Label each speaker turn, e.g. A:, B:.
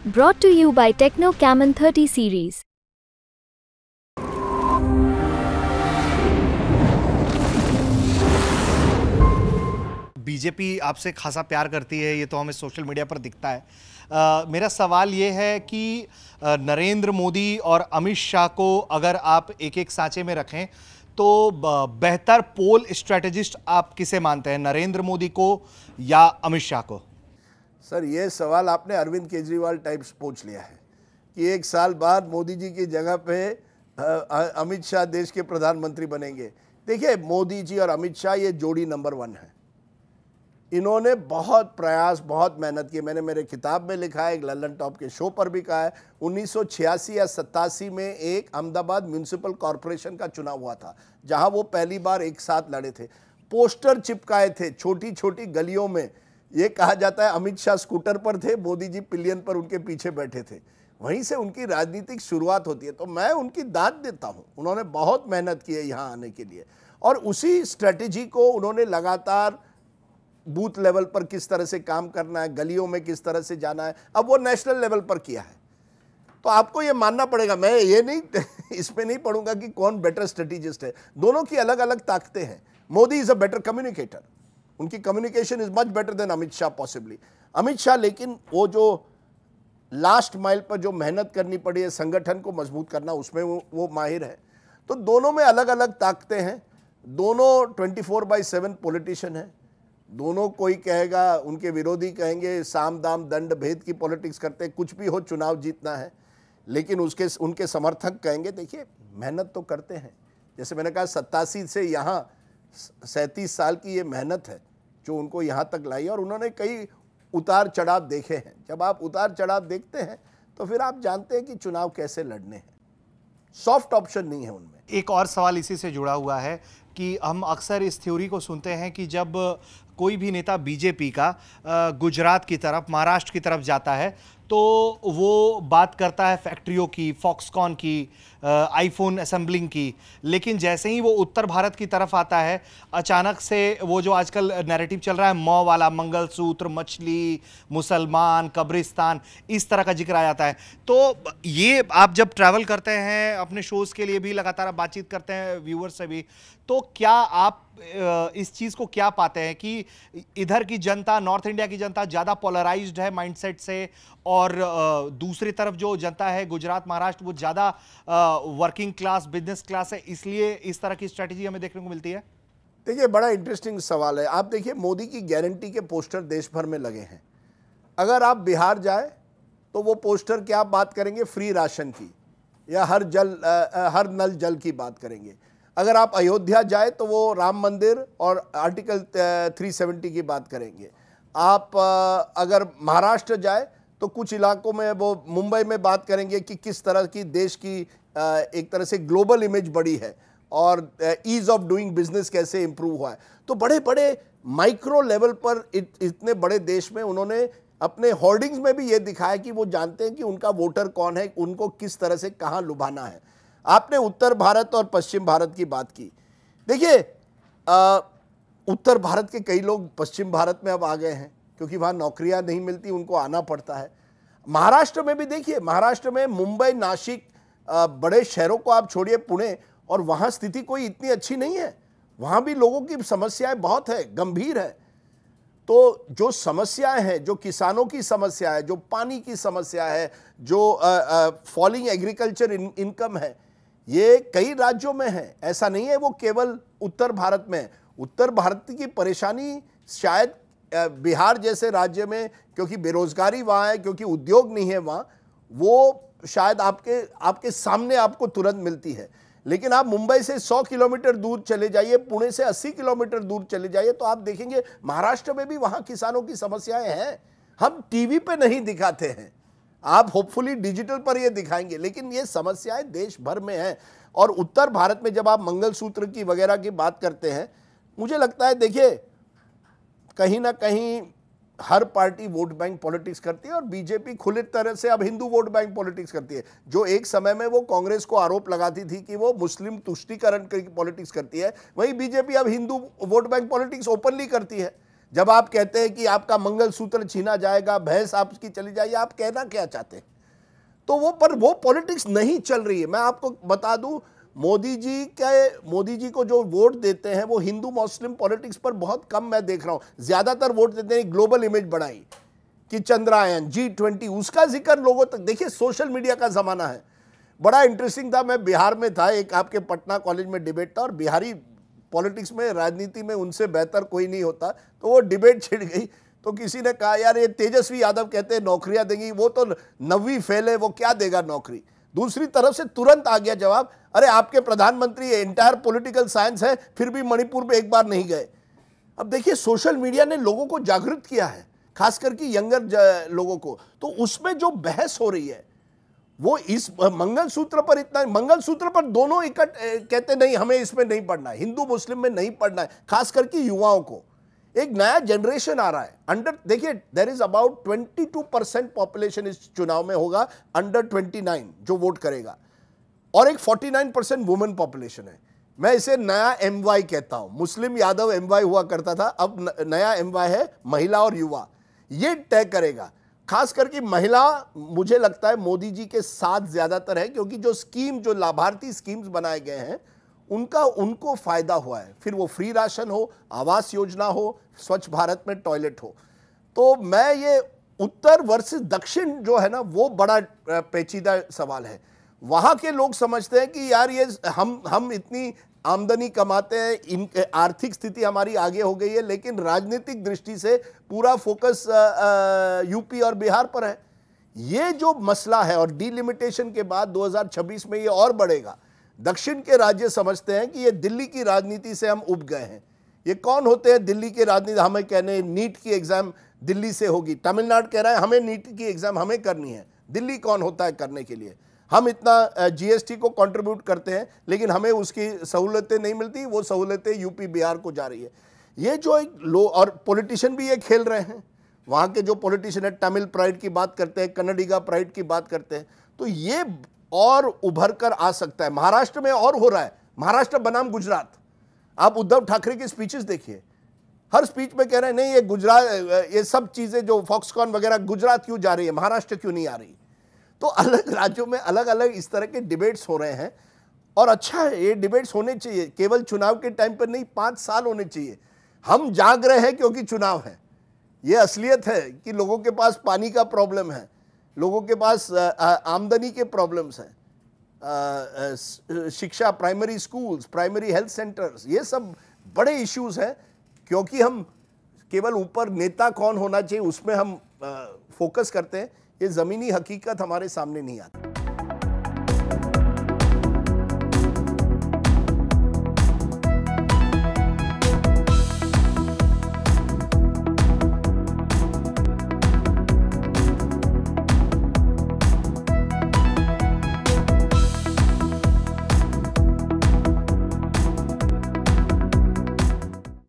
A: Brought to you by Techno Camon 30 series.
B: BJP आपसे खासा प्यार करती है, ये तो हमें सोशल मीडिया पर दिखता है। मेरा सवाल ये है कि नरेंद्र मोदी और अमित शाह को अगर आप एक एक सांचे में रखें तो बेहतर पोल स्ट्रेटेजिस्ट आप किसे मानते हैं, नरेंद्र मोदी को या अमित शाह को?
C: सर, ये सवाल आपने अरविंद केजरीवाल टाइप्स पूछ लिया है कि एक साल बाद मोदी जी की जगह पे अमित शाह देश के प्रधानमंत्री बनेंगे। देखिए, मोदी जी और अमित शाह ये जोड़ी नंबर 1 है। इन्होंने बहुत प्रयास, बहुत मेहनत की। मैंने मेरे किताब में लिखा है, एक लल्लन टॉप के शो पर भी कहा है, 1986 या 87 में एक अहमदाबाद म्यूनिसिपल कॉरपोरेशन का चुनाव हुआ था, जहां वो पहली बार एक साथ लड़े थे। पोस्टर चिपकाए थे छोटी छोटी गलियों में। ये कहा जाता है अमित शाह स्कूटर पर थे, मोदी जी पिलियन पर उनके पीछे बैठे थे। वहीं से उनकी राजनीतिक शुरुआत होती है, तो मैं उनकी दाद देता हूँ। उन्होंने बहुत मेहनत की है यहाँ आने के लिए, और उसी स्ट्रेटेजी को उन्होंने लगातार बूथ लेवल पर किस तरह से काम करना है, गलियों में किस तरह से जाना है, अब वो नेशनल लेवल पर किया है। तो आपको ये मानना पड़ेगा, मैं ये नहीं इसमें नहीं पढ़ूंगा कि कौन बेटर स्ट्रेटेजिस्ट है। दोनों की अलग अलग ताकतें हैं। Modi is a better communicator, उनकी communication is much better than Amit Shah possibly. Amit Shah लेकिन वो जो लास्ट माइल पर जो मेहनत करनी पड़ी है संगठन को मजबूत करना, उसमें वो माहिर है। तो दोनों में अलग अलग ताकतें हैं। दोनों 24/7 पॉलिटिशियन हैं। दोनों, कोई कहेगा, उनके विरोधी कहेंगे साम दाम दंड भेद की पॉलिटिक्स करते हैं, कुछ भी हो चुनाव जीतना है। लेकिन उनके समर्थक कहेंगे देखिए मेहनत तो करते हैं। जैसे मैंने कहा 87 से यहाँ 37 साल की ये मेहनत है जो उनको यहाँ तक लाई, और उन्होंने कई उतार चढ़ाव देखे हैं। जब आप उतार चढ़ाव देखते हैं तो फिर आप जानते हैं कि चुनाव कैसे लड़ने हैं। सॉफ्ट ऑप्शन नहीं है उनमें।
B: एक और सवाल इसी से जुड़ा हुआ है कि हम अक्सर इस थ्योरी को सुनते हैं कि जब कोई भी नेता बीजेपी का गुजरात की तरफ, महाराष्ट्र की तरफ जाता है तो वो बात करता है फैक्ट्रियों की, फॉक्सकॉन की, आईफोन असेंबलिंग की। लेकिन जैसे ही वो उत्तर भारत की तरफ आता है, अचानक से वो जो आजकल नैरेटिव चल रहा है मौ वाला, मंगलसूत्र, मछली, मुसलमान, कब्रिस्तान, इस तरह का जिक्र आ जाता है। तो ये आप जब ट्रैवल करते हैं, अपने शोज़ के लिए भी लगातार आप बातचीत करते हैं व्यूअर्स से भी, तो क्या आप इस चीज़ को क्या पाते हैं कि इधर की जनता, नॉर्थ इंडिया की जनता ज़्यादा पोलराइज्ड है माइंडसेट से, और दूसरी तरफ जो जनता है गुजरात, महाराष्ट्र, वो ज़्यादा वर्किंग क्लास, बिजनेस क्लास है, इसलिए इस तरह की स्ट्रैटेजी हमें देखने को मिलती है?
C: देखिए, बड़ा इंटरेस्टिंग सवाल है। आप देखिए, मोदी की गारंटी के पोस्टर देश भर में लगे हैं। अगर आप बिहार जाए तो वो पोस्टर क्या बात करेंगे, फ्री राशन की या हर नल जल की बात करेंगे। अगर आप अयोध्या जाए तो वो राम मंदिर और आर्टिकल 370 की बात करेंगे। आप अगर महाराष्ट्र जाए तो कुछ इलाकों में वो मुंबई में बात करेंगे कि किस तरह की देश की एक तरह से ग्लोबल इमेज बढ़ी है और ईज ऑफ डूइंग बिजनेस कैसे इंप्रूव हुआ है। तो बड़े बड़े माइक्रो लेवल पर इतने बड़े देश में उन्होंने अपने होर्डिंग्स में भी ये दिखाया कि वो जानते हैं कि उनका वोटर कौन है, उनको किस तरह से कहाँ लुभाना है। आपने उत्तर भारत और पश्चिम भारत की बात की। देखिए, उत्तर भारत के कई लोग पश्चिम भारत में अब आ गए हैं क्योंकि वहाँ नौकरियाँ नहीं मिलती, उनको आना पड़ता है। महाराष्ट्र में भी देखिए, महाराष्ट्र में मुंबई, नासिक, बड़े शहरों को आप छोड़िए, पुणे, और वहाँ स्थिति कोई इतनी अच्छी नहीं है। वहाँ भी लोगों की समस्याएं बहुत है, गंभीर है। तो जो समस्याएं हैं, जो किसानों की समस्या है, जो पानी की समस्या है, जो फॉलिंग एग्रीकल्चर इनकम है, ये कई राज्यों में है। ऐसा नहीं है वो केवल उत्तर भारत में है। उत्तर भारत की परेशानी शायद बिहार जैसे राज्य में, क्योंकि बेरोजगारी वहाँ है, क्योंकि उद्योग नहीं है वहाँ, वो शायद आपके सामने आपको तुरंत मिलती है। लेकिन आप मुंबई से 100 किलोमीटर दूर चले जाइए, पुणे से 80 किलोमीटर दूर चले जाइए, तो आप देखेंगे महाराष्ट्र में भी वहाँ किसानों की समस्याएं हैं। हम टीवी पे नहीं दिखाते हैं, आप होपफुली डिजिटल पर ये दिखाएंगे, लेकिन ये समस्याएं देश भर में हैं। और उत्तर भारत में जब आप मंगलसूत्र की वगैरह की बात करते हैं, मुझे लगता है देखिए कहीं ना कहीं हर पार्टी वोट बैंक पॉलिटिक्स करती है, और बीजेपी खुली तरह से अब हिंदू वोट बैंक पॉलिटिक्स करती है। जो एक समय में वो कांग्रेस को आरोप लगाती थी कि वो मुस्लिम तुष्टीकरण की पॉलिटिक्स करती है, वहीं बीजेपी अब Hindu vote bank politics openly करती है। जब आप कहते हैं कि आपका मंगलसूत्र छीना जाएगा, भैंस आपकी चली जाएगी, आप कहना क्या चाहते हैं? तो वो पॉलिटिक्स नहीं चल रही है। मैं आपको बता दूं, मोदी जी को जो वोट देते हैं वो हिंदू मुस्लिम पॉलिटिक्स पर बहुत कम मैं देख रहा हूं। ज्यादातर वोट देते हैं ग्लोबल इमेज बढ़ाई कि चंद्रयान, G20, उसका जिक्र लोगों तक। देखिए, सोशल मीडिया का जमाना है। बड़ा इंटरेस्टिंग था, मैं बिहार में था, एक आपके पटना कॉलेज में डिबेट था और बिहारी पॉलिटिक्स में, राजनीति में उनसे बेहतर कोई नहीं होता। तो वो डिबेट छिड़ गई तो किसी ने कहा, यार ये तेजस्वी यादव कहते हैं नौकरियां देंगी, वो तो 9वीं फेल है, वो क्या देगा नौकरी। दूसरी तरफ से तुरंत आ गया जवाब, अरे आपके प्रधानमंत्री एंटायर पॉलिटिकल साइंस है, फिर भी मणिपुर में एक बार नहीं गए। अब देखिए, सोशल मीडिया ने लोगों को जागृत किया है, खास करके यंगर लोगों को। तो उसमें जो बहस हो रही है वो इस मंगलसूत्र पर, इतना मंगलसूत्र पर दोनों कहते नहीं, हमें इसमें नहीं पढ़ना है, हिंदू मुस्लिम में नहीं पढ़ना है। खास करके युवाओं को, एक नया जनरेशन आ रहा है देखिए, देयर इज अबाउट 22% पॉपुलेशन इस चुनाव में होगा अंडर 29 जो वोट करेगा, और एक 49% वुमेन पॉपुलेशन है। मैं इसे नया MY कहता हूं। मुस्लिम यादव MY हुआ करता था, अब नया MY है महिला और युवा। ये तय करेगा। खास करके महिला, मुझे लगता है मोदी जी के साथ ज्यादातर है, क्योंकि जो लाभार्थी स्कीम्स बनाए गए हैं उनको फायदा हुआ है। फिर वो फ्री राशन हो, आवास योजना हो, स्वच्छ भारत में टॉयलेट हो। तो मैं ये उत्तर वर्सेस दक्षिण जो है ना, वो बड़ा पेचीदा सवाल है। वहां के लोग समझते हैं कि यार ये हम इतनी आमदनी कमाते हैं, आर्थिक स्थिति हमारी आगे हो गई है, लेकिन राजनीतिक दृष्टि से पूरा फोकस यूपी और बिहार पर है। ये जो मसला है, और डिलिमिटेशन के बाद 2026 में ये और बढ़ेगा। दक्षिण के राज्य समझते हैं कि ये दिल्ली की राजनीति से हम उब गए हैं। ये कौन होते हैं दिल्ली के राजनीति? हमें कहने नीट की एग्जाम दिल्ली से होगी, तमिलनाडु कह रहा है हमें नीट की एग्जाम हमें करनी है। दिल्ली कौन होता है करने के लिए? हम इतना GST को कंट्रीब्यूट करते हैं, लेकिन हमें उसकी सहूलतें नहीं मिलती, वो सहूलतें यूपी बिहार को जा रही है। ये जो एक और पॉलिटिशियन भी ये खेल रहे हैं। वहाँ के जो पॉलिटिशियन है, तमिल प्राइड की बात करते हैं, कन्नडिगा प्राइड की बात करते हैं। तो ये और उभर कर आ सकता है। महाराष्ट्र में और हो रहा है, महाराष्ट्र बनाम गुजरात। आप उद्धव ठाकरे की स्पीचेस देखिए, हर स्पीच में कह रहे हैं नहीं, ये गुजरात, ये सब चीजें जो फॉक्सकॉन वगैरह गुजरात क्यों जा रही है, महाराष्ट्र क्यों नहीं आ रही। तो अलग राज्यों में अलग अलग इस तरह के डिबेट्स हो रहे हैं, और अच्छा है, ये डिबेट्स होने चाहिए। केवल चुनाव के टाइम पर नहीं, 5 साल होने चाहिए। हम जाग रहे हैं क्योंकि चुनाव है। ये असलियत है कि लोगों के पास पानी का प्रॉब्लम है, लोगों के पास आमदनी के प्रॉब्लम्स हैं, शिक्षा, primary schools, primary health centres, ये सब बड़े इश्यूज हैं। क्योंकि हम केवल ऊपर नेता कौन होना चाहिए उसमें हम फोकस करते हैं, ये ज़मीनी हकीकत हमारे सामने नहीं आती।